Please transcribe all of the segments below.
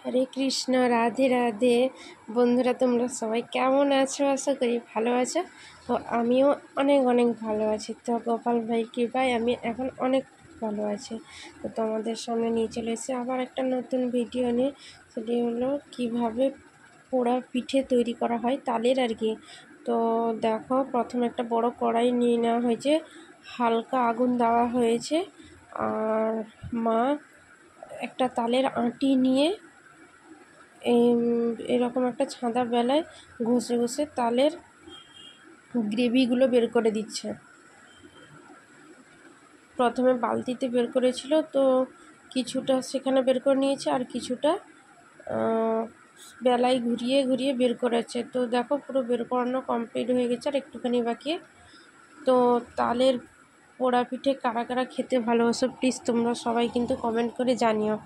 হরে কৃষ্ণ, রাধে রাধে। বন্ধুরা, তোমরা সবাই কেমন আছো? আশা করি ভালো আছো। তো আমিও অনেক অনেক ভালো আছি। তো গোপাল ভাইয়ের কৃপায় আমি এখন অনেক ভালো আছি। তো তোমাদের সামনে নিয়ে চলে এসেছি আবার একটা নতুন ভিডিও নিয়ে। সেটি হলো কীভাবে পোড়া পিঠে তৈরি করা হয়, তালের আর কি। তো দেখো, প্রথমে একটা বড় কড়াই নিয়ে নেওয়া হয়েছে, হালকা আগুন দেওয়া হয়েছে। আর মা একটা তালের আঁটি নিয়ে এরকম একটা ছাঁদা বেলায় ঘষে ঘষে তালের গ্রেভিগুলো বের করে দিচ্ছে। প্রথমে বালতিতে বের করেছিল, তো কিছুটা সেখানে বের করে নিয়েছে, আর কিছুটা বেলায় ঘুরিয়ে ঘুরিয়ে বের করেছে। তো দেখো, পুরো বের করানো কমপ্লিট হয়ে গেছে, আর একটুখানি বাকি। তো তালের পোড়া পিঠে কারা কারা খেতে ভালোবাসো, প্লিজ তোমরা সবাই কিন্তু কমেন্ট করে জানিও।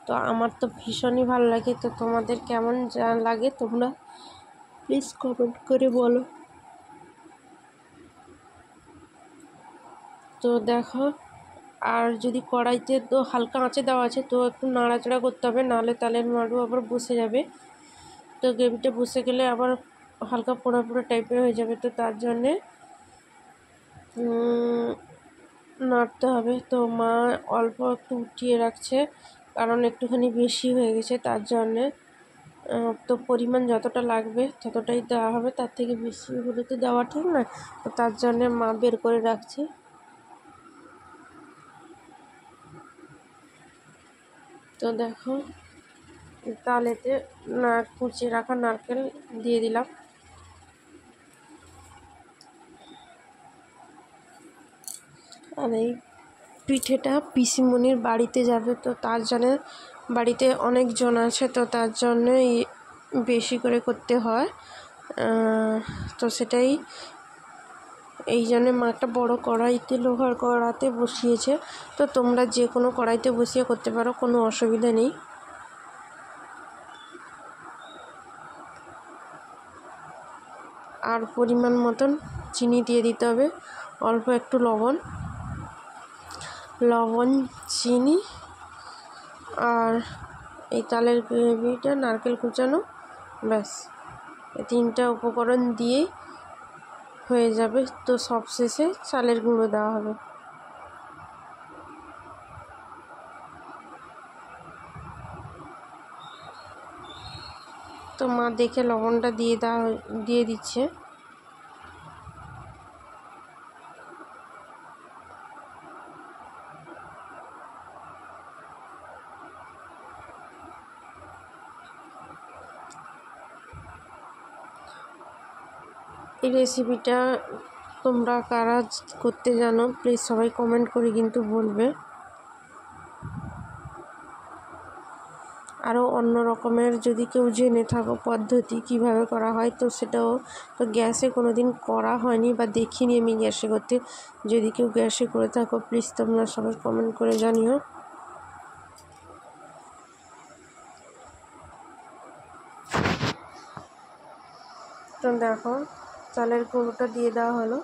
তো আমার তো ভীষণই ভালো লাগে। তো তোমাদের কেমন লাগে তোমরা প্লিজ কমেন্ট করে বলো। তো দেখো, আর যদি কড়াইতে তো হালকা আঁচে দেওয়া আছে, তো একটু নাড়াচাড়া করতে হবে, নাহলে তালের নাড়ু আবার বসে যাবে। তো গ্রেভিটা বসে গেলে আবার হালকা পোড়া পোড়া টাইপের হয়ে যাবে। তো তার জন্যে নাড়তে হবে। তো মা অল্প একটু উঠিয়ে রাখছে, কারণ একটুখানি বেশি হয়ে গেছে, তার জন্যে। তো পরিমাণ যতটা লাগবে ততটাই দেওয়া হবে, তার থেকে বেশি হলে তো দেওয়া ঠিক না। তো তার জন্যে মা বের করে রাখছে। তো দেখো, তালেতে কুচিয়ে রাখা নারকেল দিয়ে দিলাম। আর এই পিঠেটা পিসিমণির বাড়িতে যাবে, তো তার জন্য বাড়িতে অনেকজন আছে, তো তার জন্য বেশি করে করতে হয়। তো সেটাই এই জন্যে মা একটা বড়ো কড়াইতে, লোহার কড়াতে বসিয়েছে। তো তোমরা যে কোনো কড়াইতে বসিয়ে করতে পারো, কোনো অসুবিধা নেই। আর পরিমাণ মতন চিনি দিয়ে দিতে হবে, অল্প একটু লবণ, চিনি, আর এই তালের গ্রেভিটা, নারকেল কুচানো, ব্যাস এই তিনটা উপকরণ দিয়েই হয়ে যাবে। তো সবশেষে চালের গুঁড়ো দেওয়া হবে। তো মা দেখে লবণটা দিয়ে দিচ্ছে। এই রেসিপিটা তোমরা কারা করতে জানো, প্লিজ সবাই কমেন্ট করে কিন্তু বলবে। আরও অন্য রকমের যদি কেউ জেনে থাকো পদ্ধতি কিভাবে করা হয়, তো সেটাও তো গ্যাসে কোনো দিন করা হয়নি বা দেখিনি আমি গ্যাসে করতে। যদি কেউ গ্যাসে করে থাকো, প্লিজ তোমরা সবাই কমেন্ট করে জানিও। তো দেখো, চালের গুঁড়োটা দিয়ে দেওয়া হলো।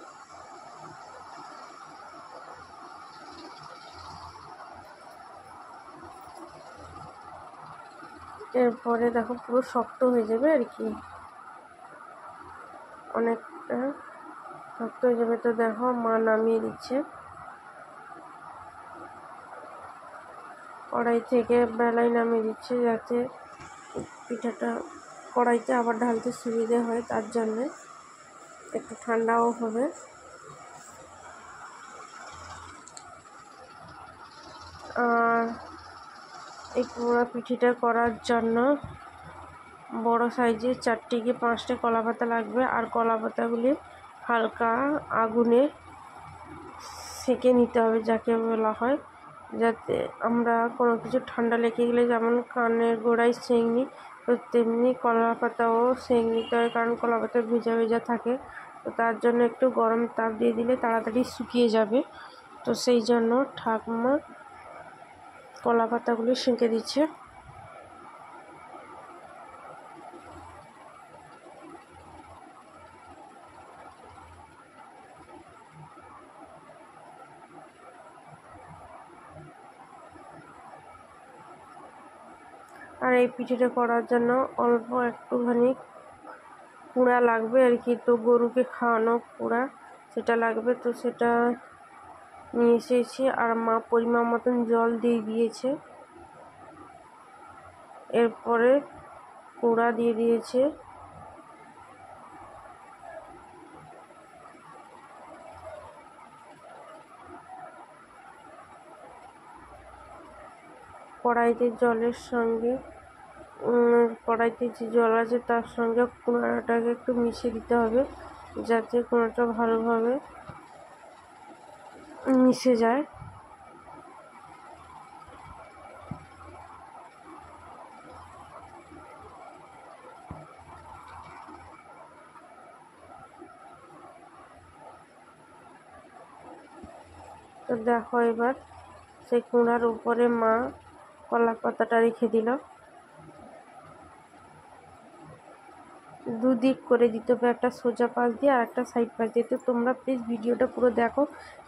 এরপরে দেখো পুরো শক্ত হয়ে যাবে আর কি, অনেকটা শক্ত হয়ে যাবে। তো দেখো, মা নামিয়ে দিচ্ছে কড়াই থেকে, বেলায় নামিয়ে দিচ্ছে, যাতে পিঠাটা কড়াইতে আবার ঢালতে সুবিধে হয়, তার জন্যে একটু ঠান্ডাও হবে। আর এই পোড়া পিঠেটা করার জন্য বড় সাইজের 4 কি 5টে কলা পাতা লাগবে। আর কলা পাতাগুলি হালকা আগুনে সেঁকে নিতে হবে, যাকে বলা হয়, যাতে আমরা কোনো কিছু ঠান্ডা লেগে গেলে যেমন কানের গোড়ায় সেঁক নিই, তো তেমনি কলা পাতাও সেঁক নিতে হয়, কারণ কলা পাতা ভেজা ভেজা থাকে। তো তার জন্য একটু গরম তাপ দিয়ে দিলে তাড়াতাড়ি শুকিয়ে যাবে। তো সেই জন্য ঠাকুমা কলা পাতাগুলি সেঁকে দিচ্ছে। আর এই পিঠেটা করার জন্য অল্প একটুখানি কুড়া লাগবে আর কি, তো গরুকে খাওয়ানো কুড়া সেটা লাগবে, তো সেটা নিয়ে এসেছি। আর মা পরিমাণ মতন জল দিয়ে দিয়েছে, এরপরে কুড়া দিয়ে দিয়েছে। কড়াইতে জলের সঙ্গে কড়াইতে যে জল আছে তার সঙ্গে কুড়াটাকে একটু মিশিয়ে দিতে হবে, যাতে কুড়াটা ভালোভাবে মিশে যায়। তো দেখো এবার সেই কুড়ার উপরে মা কলা পাতাটা রেখে দিল। দুদিক করে দিতে হবে, একটা সোজা পাশ দিয়ে আর একটা সাইড পাশ দিয়ে। তো তোমরা প্লিজ ভিডিওটা পুরো দেখো,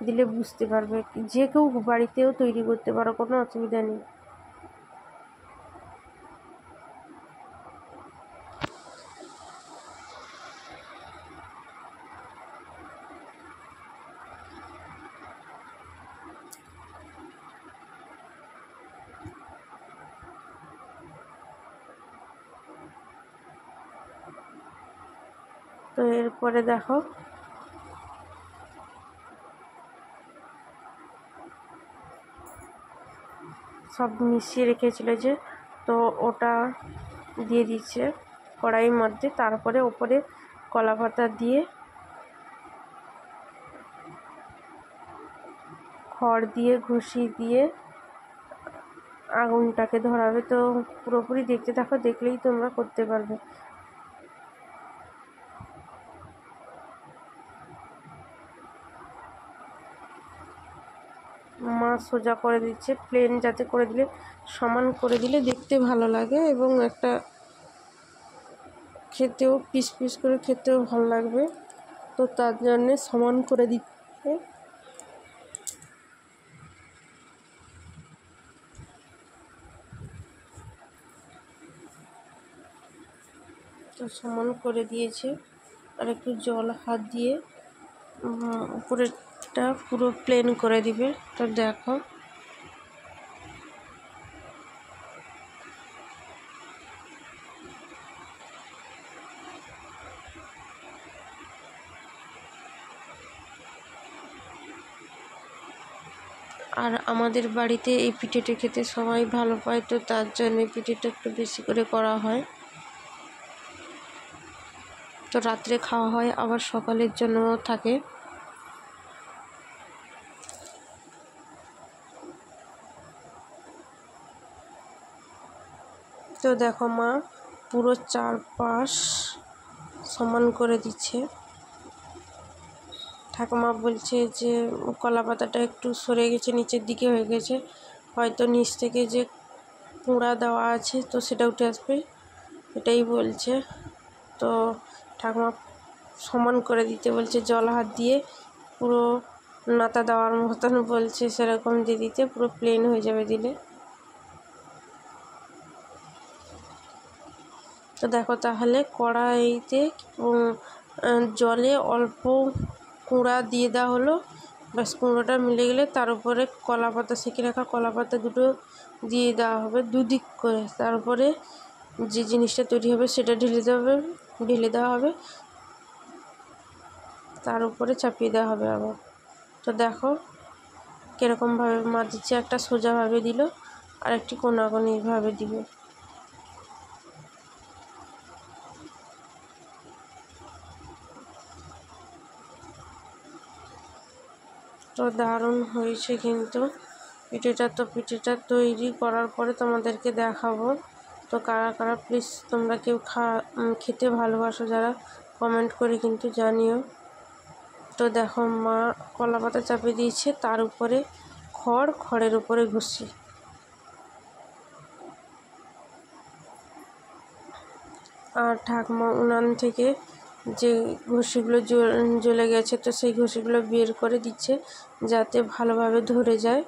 দিলে বুঝতে পারবে। যে কেউ বাড়িতেও তৈরি করতে পারো, কোনো অসুবিধা নেই। তো এরপরে দেখো সব মিশিয়ে রেখেছিল যে, তো ওটা দিয়ে দিচ্ছে কড়াইয়ের মধ্যে। তারপরে ওপরে কলা পাতা দিয়ে খড় দিয়ে ঘষি দিয়ে আগুনটাকে ধরাবে। তো পুরোপুরি দেখতে থাকো, দেখলেই তোমরা করতে পারবে। মা সোজা করে দিচ্ছে, প্লেন যাতে করে দিলে, সমান করে দিলে দেখতে ভালো লাগে এবং একটা খেতেও পিস পিস করে খেতেও ভালো লাগবে। তো তার জন্যে সমান করে দিচ্ছে। তো সমান করে দিয়েছে, আর একটু জল হাত দিয়ে উপরেরটা পুরো প্লেন করে দিবে। তো দেখো আর আমাদের বাড়িতে এই পিঠেটা খেতে সবাই ভালো পায়, তো তার জন্য পিঠেটা একটু বেশি করে করা হয়। তো রাত্রে খাওয়া হয়, আবার সকালের জন্যও থাকে। তো দেখো মা পুরো চারপাশ সমান করে দিচ্ছে। ঠাকুমা বলছে যে কলা পাতাটা একটু সরে গেছে, নিচের দিকে হয়ে গেছে, হয়তো নিচ থেকে যে কুঁড়া দেওয়া আছে তো সেটা উঠে আসবে, এটাই বলছে। তো ঠাকুমা সমান করে দিতে বলছে, জল হাত দিয়ে পুরো নাতা দেওয়ার মতন বলছে, সেরকম দিয়ে দিতে, পুরো প্লেন হয়ে যাবে দিলে। তো দেখো তাহলে কড়াইতে জলে অল্প কুঁড়া দিয়ে দেওয়া হলো, ব্যাস কুঁড়োটা মিলে গেলে তার উপরে কলা পাতা, সেঁকে রাখা কলা পাতা দুটো দিয়ে দেওয়া হবে দুদিক করে। তারপরে যে জিনিসটা তৈরি হবে সেটা ঢেলে দেওয়া হবে, তার উপরে চাপিয়ে দেওয়া হবে আবার। তো দেখো কীরকমভাবে মা দিচ্ছে, একটা সোজাভাবে দিল আর একটি কোনাকুনিভাবে দিবে। তো দারুণ হয়েছে কিন্তু পিঠেটা। তো পিঠেটা তৈরি করার পরে তোমাদেরকে দেখাবো। তো কারা কারা প্লিজ তোমরা কেউ খেতে ভালোবাসো যারা, কমেন্ট করে কিন্তু জানিও। তো দেখো মা কলা পাতা চাপিয়ে দিয়েছে, তার উপরে খড়ের উপরে ঘষি। আর ঠাকুমা উনান থেকে যে ঘষিগুলো জ্বলে গেছে তো সেই ঘষিগুলো বের করে দিচ্ছে যাতে ভালোভাবে ধরে যায়।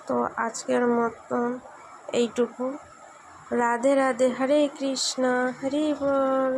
তো আজকের মতন এইটুকু। রাধে রাধে, হরে কৃষ্ণা, হরি বল।